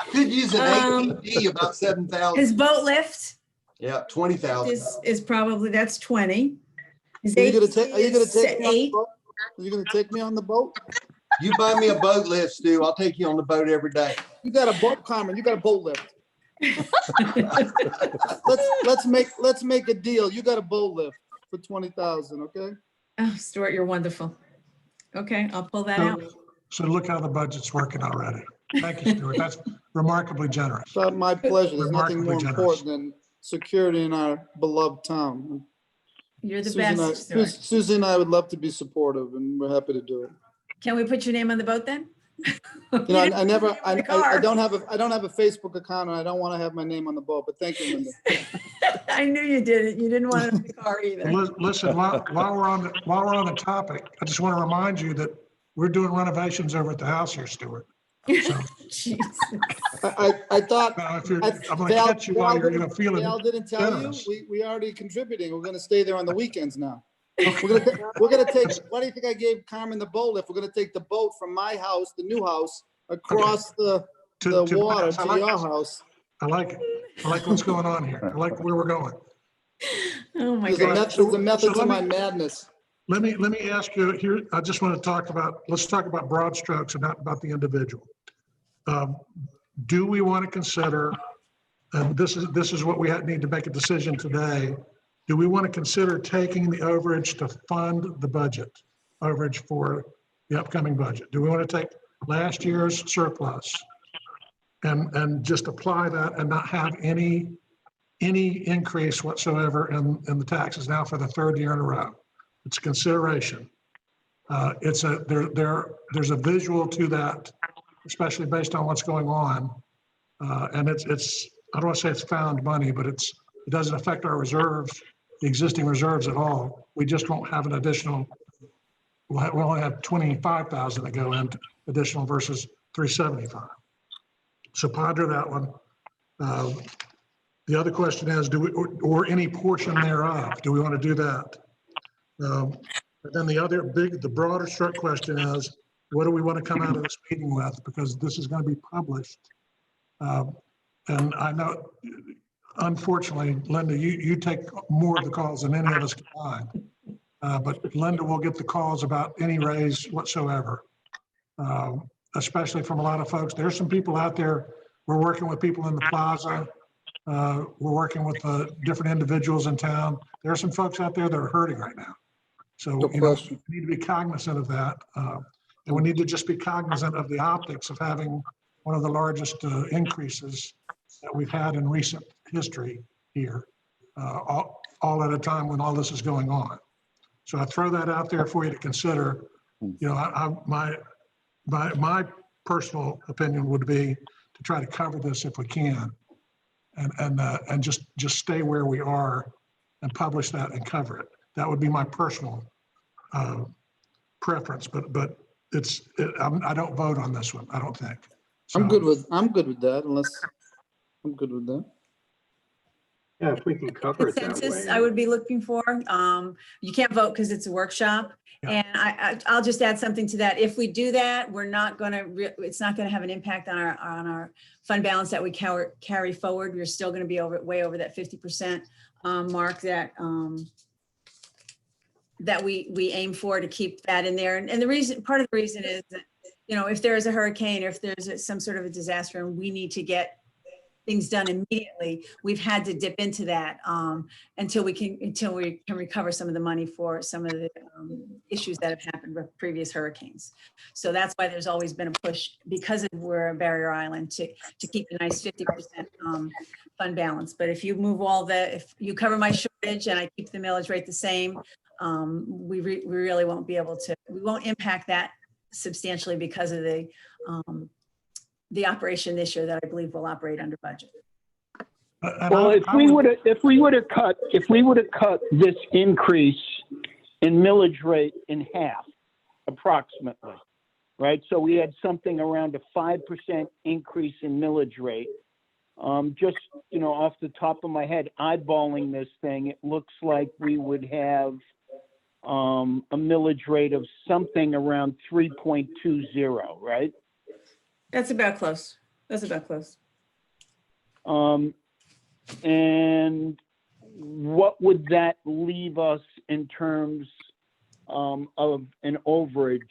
could use an AED about 7,000. His boat lift Yeah, 20,000. is probably, that's 20. His Are you gonna AC take me on is the 8. boat? Are you gonna take me on the boat? You buy me a boat lift, Stu. I'll take you on the boat every day. You got a boat, Carmen. You got a boat lift. let's make a deal. You got a boat lift for 20,000, okay? Oh, Stuart, you're wonderful. Okay, I'll pull that out. So look how the budget's working already. Thank you, Stuart. That's remarkably generous. It's my pleasure. There's nothing more Remarkably generous. important than security in our beloved town. You're the Susan, best, Stuart. Susie and I would love to be supportive, and we're happy to do it. Can we put your name on the boat then? You know, I don't have a Facebook account, and I don't want to have my name on the boat. But thank you, Linda. I knew you did it. You didn't want it in the car either. Listen, while we're on the topic, I just want to remind you that we're doing renovations over at the house here, Stuart. So, Jeez. I thought. now, if I'm going to catch you while you're feeling Val didn't tell generous. you. We already contributing. We're going to stay there on the weekends now. We're gonna take. Why do you think I gave Carmen the boat lift? We're gonna take the boat from my house, the new house, across the water to your house. I like it. I like what's going on here. I like where we're going. Oh my There's God. a method to my madness. Let me ask you here. I just want to let's talk about broad strokes and not about the individual. Do we want to consider, and this is what we need to make a decision today. Do we want to consider taking the overage to fund the budget, overage for the upcoming budget? Do we want to take last year's surplus and just apply that and not have any increase whatsoever in the taxes now for the third year in a row? It's a consideration. There's a visual to that, especially based on what's going on. And it's I don't want to say it's found money, but it doesn't affect our reserves, the existing reserves at all. We just won't have an additional, we'll only have 25,000 that go in additional versus 375. So ponder that one. The other question is, or any portion thereof, do we want to do that? And then the broader stroke question is, what do we want to come out of this meeting with? Because this is going to be published. And I know, unfortunately, Linda, you take more of the calls than any of us combined. But Linda will get the calls about any raise whatsoever, especially from a lot of folks. There's some people out there. We're working with people in the plaza. We're working with different individuals in town. There are some folks out there that are hurting right now. So we need to be cognizant of that. And we need to just be cognizant of the optics of having one of the largest increases that we've had in recent history here, all at a time when all this is going on. So I throw that out there for you to consider. You know, my personal opinion would be to try to cover this if we can, and just stay where we are and publish that and cover it. That would be my personal preference, but I don't vote on this one, I don't think. I'm good with that, unless, I'm good with that. Yeah, if we can cover it that Consensus way. I would be looking for. You can't vote because it's a workshop. Yeah. And I'll just add something to that. If we do that, we're not going to, it's not going to have an impact on our fund balance that we carry forward. We're still going to be way over that 50% mark that we aim for, to keep that in there. And the reason, part of the reason is that, if there is a hurricane, or if there's some sort of a disaster and we need to get things done immediately, we've had to dip into that until we can recover some of the money for some of the issues that have happened with previous hurricanes. So that's why there's always been a push, because we're a barrier island, to keep a nice 50% fund balance. But if you move if you cover my shortage and I keep the millage rate the same, we really won't be able to, we won't impact that substantially because of the operation this year that I believe will operate under budget. Well, if we would have cut this increase in millage rate in half, approximately, right? So we had something around a 5% increase in millage rate. Just, off the top of my head, eyeballing this thing, it looks like we would have a millage rate of something around 3.20, right? That's about close. That's about close. And what would that leave us in terms of an overage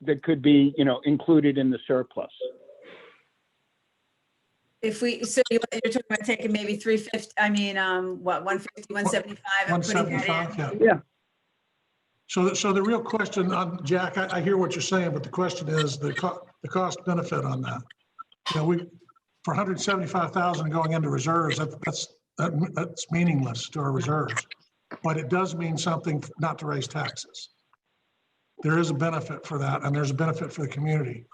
that could be, included in the surplus? So you're talking about taking maybe 350, 150, 175 and putting that in? Yeah. So the real question on, Jack, I hear what you're saying, but the question is the cost benefit on that. For 175,000 going into reserves, that's meaningless to our reserves, but it does mean something not to raise taxes. There is a benefit for that, and there's a benefit for the community.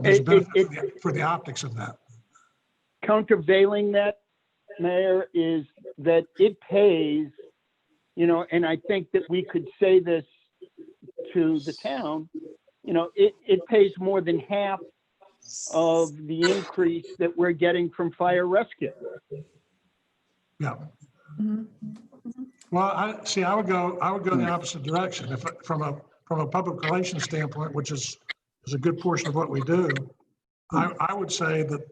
There's a benefit for the optics of that. Countervailing that, Mayor, is that it pays, and I think that we could say this to the town, it pays more than half of the increase that we're getting from fire rescue. Yeah. Mm-hmm. Well, I would go the opposite direction. If from a public relations standpoint, which is a good portion of what we do, I would say that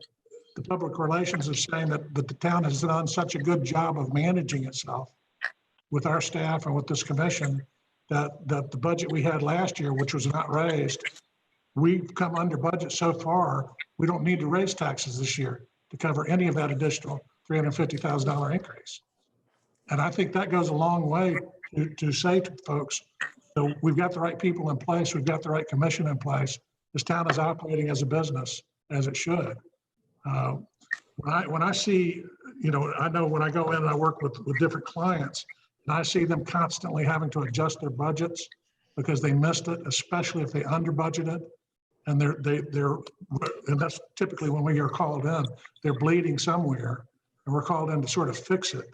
the public relations is saying that the town has done such a good job of managing itself with our staff and with this commission, that the budget we had last year, which was not raised, we've come under budget so far. We don't need to raise taxes this year to cover any of that additional $350,000 increase. And I think that goes a long way to say to folks, so we've got the right people in place, we've got the right commission in place. This town is operating as a business, as it should. When I see, I know when I go in and I work with different clients, and I see them constantly having to adjust their budgets because they missed it, especially if they under budgeted, and and that's typically when we are called in, they're bleeding somewhere, and we're called in to sort of fix it.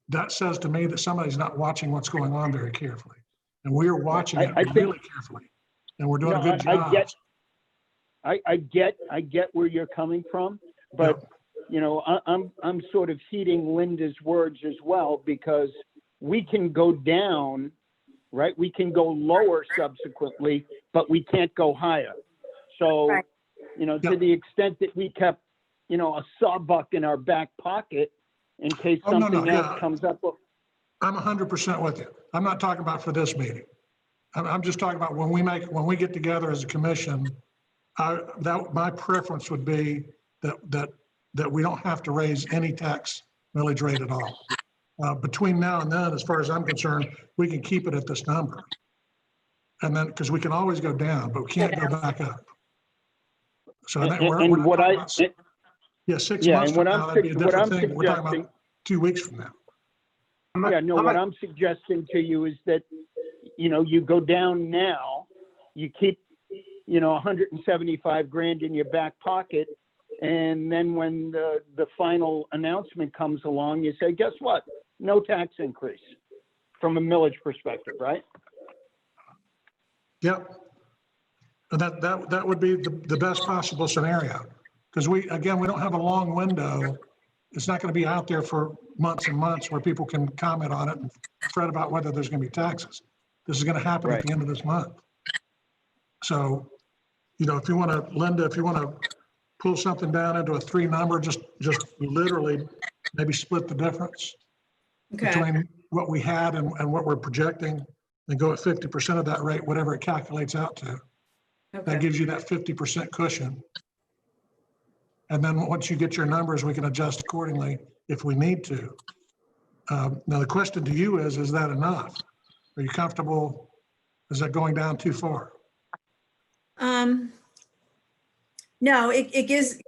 That says to me that somebody's not watching what's going on very carefully, and we are watching it really carefully, and we're doing a good job. I get where you're coming from, but I'm sort of heeding Linda's words as well, because we can go down, right? We can go lower subsequently, but we can't go higher. So, to the extent that we kept, a sawbuck in our back pocket in case something else comes up. I'm 100% with you. I'm not talking about for this meeting. I'm just talking about when we get together as a commission. My preference would be that we don't have to raise any tax millage rate at all. Between now and then, as far as I'm concerned, we can keep it at this number. And then, because we can always go down, but we can't go back up. So I think we're 6 months from now, that'd be a different thing. We're talking about 2 weeks from now. What I'm suggesting to you is that, you go down now, you keep, 175 grand in your back pocket. And then when the final announcement comes along, you say, guess what? No tax increase from a millage perspective, right? Yep. And that would be the best possible scenario. Because we don't have a long window. It's not going to be out there for months and months where people can comment on it and fret about whether there's going to be taxes. This is going to happen at the end of this month. So, if you want to, Linda, if you want to pull something down into a 3 number, just literally maybe split the difference between what we had and what we're projecting, and go at 50% of that rate, whatever it calculates out to. That gives you that 50% cushion. And then once you get your numbers, we can adjust accordingly if we need to. Now the question to you is that enough? Are you comfortable? Is that going down too far? No, it gives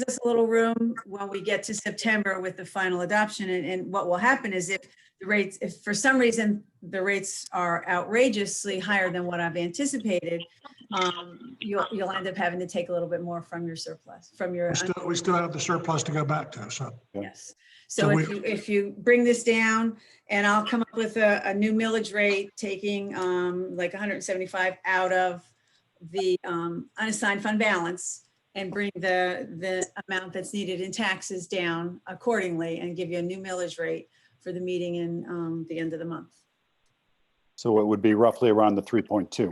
us a little room when we get to September with the final adoption. And what will happen is if for some reason the rates are outrageously higher than what I've anticipated, you'll end up having to take a little bit more from your surplus, from your. We still have the surplus to go back to, so. Yes. So if you bring this down, and I'll come up with a new millage rate, taking like 175 out of the unassigned fund balance, and bring the amount that's needed in taxes down accordingly, and give you a new millage rate for the meeting in the end of the month. So it would be roughly around the 3.2.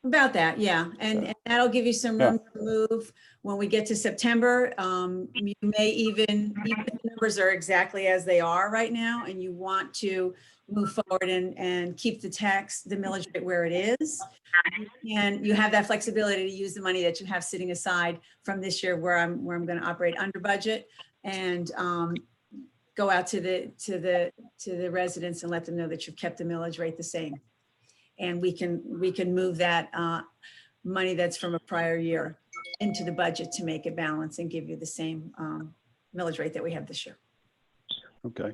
About that, yeah. And that'll give you some room to move when we get to September. You may even if the numbers are exactly as they are right now, and you want to move forward and keep the millage rate where it is. And you have that flexibility to use the money that you have sitting aside from this year, where I'm going to operate under budget, and go out to the residents and let them know that you've kept the millage rate the same. And we can move that money that's from a prior year into the budget to make it balance and give you the same millage rate that we have this year. Okay.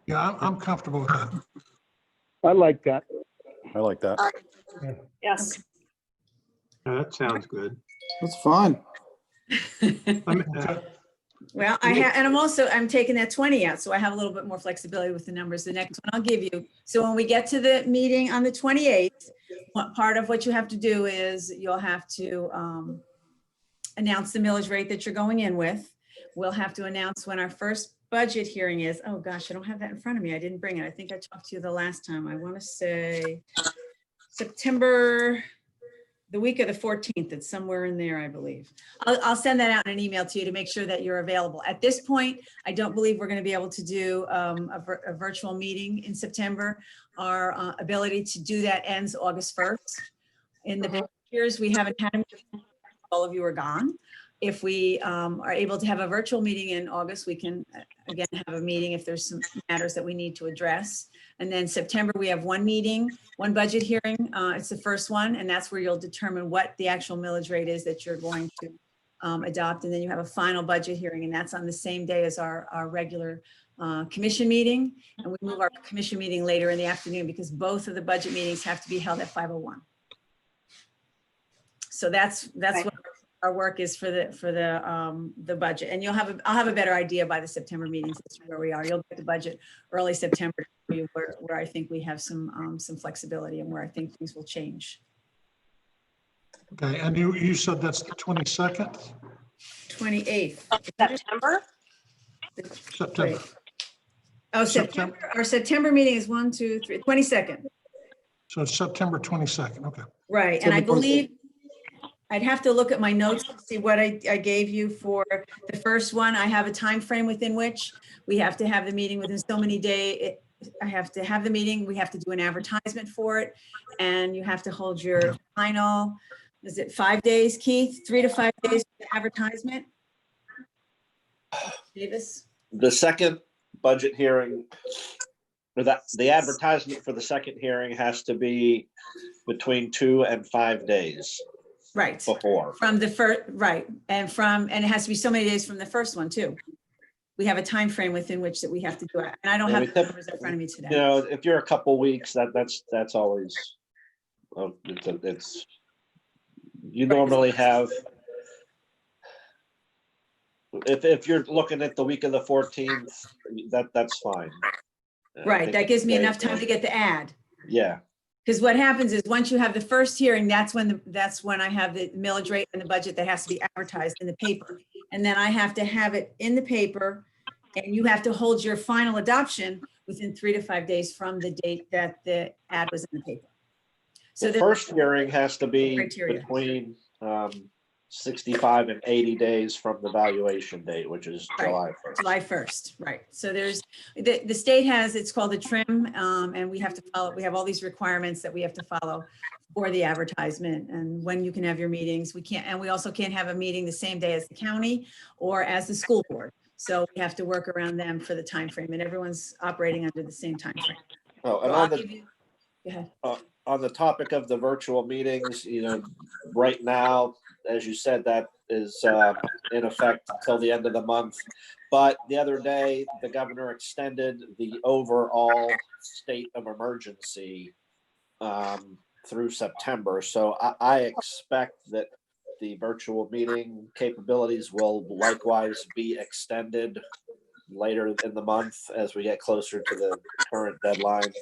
Yeah, I'm comfortable with that. I like that. I like that. Yes. That sounds good. That's fine. Well, I'm taking that 20 out, so I have a little bit more flexibility with the numbers. The next one I'll give you. So when we get to the meeting on the 28th, part of what you have to do is you'll have to announce the millage rate that you're going in with. We'll have to announce when our first budget hearing is. Oh gosh, I don't have that in front of me. I didn't bring it. I think I talked to you the last time. I want to say September, the week of the 14th. It's somewhere in there, I believe. I'll send that out in an email to you to make sure that you're available. At this point, I don't believe we're going to be able to do a virtual meeting in September. Our ability to do that ends August 1st. In the years we haven't had them, all of you are gone. If we are able to have a virtual meeting in August, we can again have a meeting if there's some matters that we need to address. And then September, we have one meeting, one budget hearing. It's the first one, and that's where you'll determine what the actual millage rate is that you're going to adopt. And then you have a final budget hearing, and that's on the same day as our regular commission meeting. And we move our commission meeting later in the afternoon because both of the budget meetings have to be held at 5:01. So that's what our work is for the budget. And I'll have a better idea by the September meetings as to where we are. You'll get the budget early September where I think we have some flexibility and where I think things will change. Okay, and you said that's the 22nd? 28th. September? September. Oh, September. Our September meeting is 22nd. So it's September 22nd, okay. Right, and I believe I'd have to look at my notes to see what I gave you for the first one. I have a time frame within which we have to have the meeting within so many days. I have to have the meeting. We have to do an advertisement for it, and you have to hold your final. Is it 5 days, Keith? 3 to 5 days for the advertisement. Davis. The second budget hearing, or the advertisement for the second hearing has to be between 2 and 5 days. Right. Before. From the first, right. And it has to be so many days from the first one too. We have a time frame within which that we have to do it. And I don't have the numbers in front of me today. You know, if you're a couple weeks, that's always, it's you normally have, if you're looking at the week of the 14th, that's fine. Right, that gives me enough time to get the ad. Yeah. Because what happens is once you have the first hearing, that's when I have the millage rate and the budget that has to be advertised in the paper. And then I have to have it in the paper, and you have to hold your final adoption within 3 to 5 days from the date that the ad was in the paper. So The there's first hearing has to be criteria. between 65 and 80 days from the valuation date, which is Right. July 1st. July 1st, right. So there's, the state has, it's called the trim, and we have to follow, we have all these requirements that we have to follow for the advertisement and when you can have your meetings. We can't, and we also can't have a meeting the same day as the county or as the school board. So we have to work around them for the time frame, and everyone's operating under the same time frame. Oh, and So I'll on the give you- Go ahead. on the topic of the virtual meetings, right now, as you said, that is in effect until the end of the month. But the other day, the governor extended the overall state of emergency through September. So I expect that the virtual meeting capabilities will likewise be extended later in the month as we get closer to the current deadline.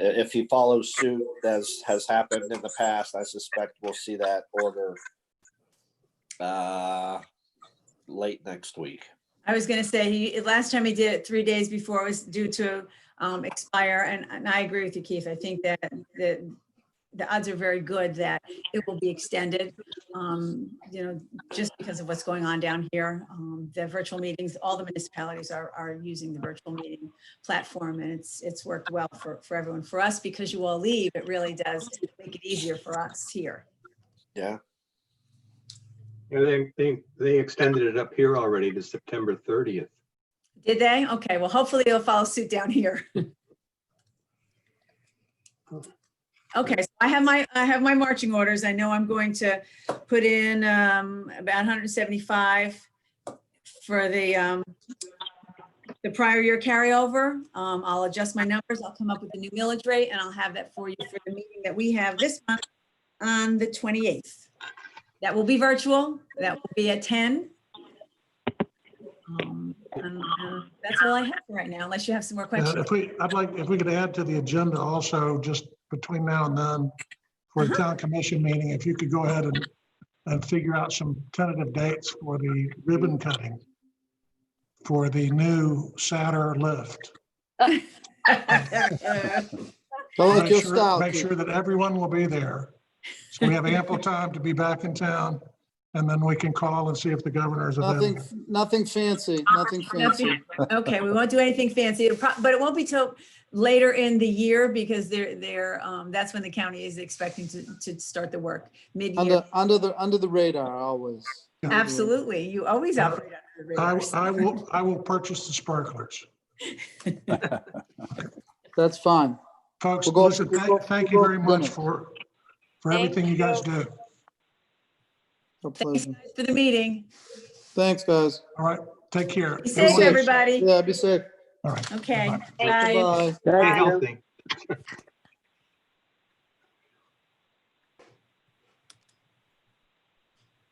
If he follows suit, as has happened in the past, I suspect we'll see that order late next week. I was gonna say, last time he did it 3 days before it was due to expire, and I agree with you, Keith. I think that the odds are very good that it will be extended, just because of what's going on down here. The virtual meetings, all the municipalities are using the virtual meeting platform, and it's worked well for everyone. For us, because you all leave, it really does make it easier for us here. Yeah. Yeah, they extended it up here already to September 30th. Did they? Okay, well, hopefully they'll follow suit down here. Okay, so I have my marching orders. I know I'm going to put in about 175 for the prior year carryover. I'll adjust my numbers. I'll come up with the new millage rate, and I'll have that for you for the meeting that we have this month on the 28th. That will be virtual. That will be at 10. And that's all I have for right now, unless you have some more questions. If we could add to the agenda also, just between now and then, for a town commission meeting, if you could go ahead and figure out some tentative dates for the ribbon cutting for the new Satter lift. I like your style. Make sure that everyone will be there. So we have ample time to be back in town, and then we can call and see if the governor is available. Nothing fancy, nothing fancy. Okay, we won't do anything fancy, but it won't be till later in the year, because that's when the county is expecting to start the work, mid-year. Under the radar, always. Absolutely, you always operate under the radar. I will purchase the sparklers. That's fine. Folks, We'll listen, thank you very much for everything you guys do. A Thanks pleasure. for the meeting. Thanks, guys. All right, take care. Be safe, everybody. Yeah, be safe. All right. Okay, Bye-bye. bye. Bye. Stay healthy.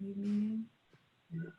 Mhm.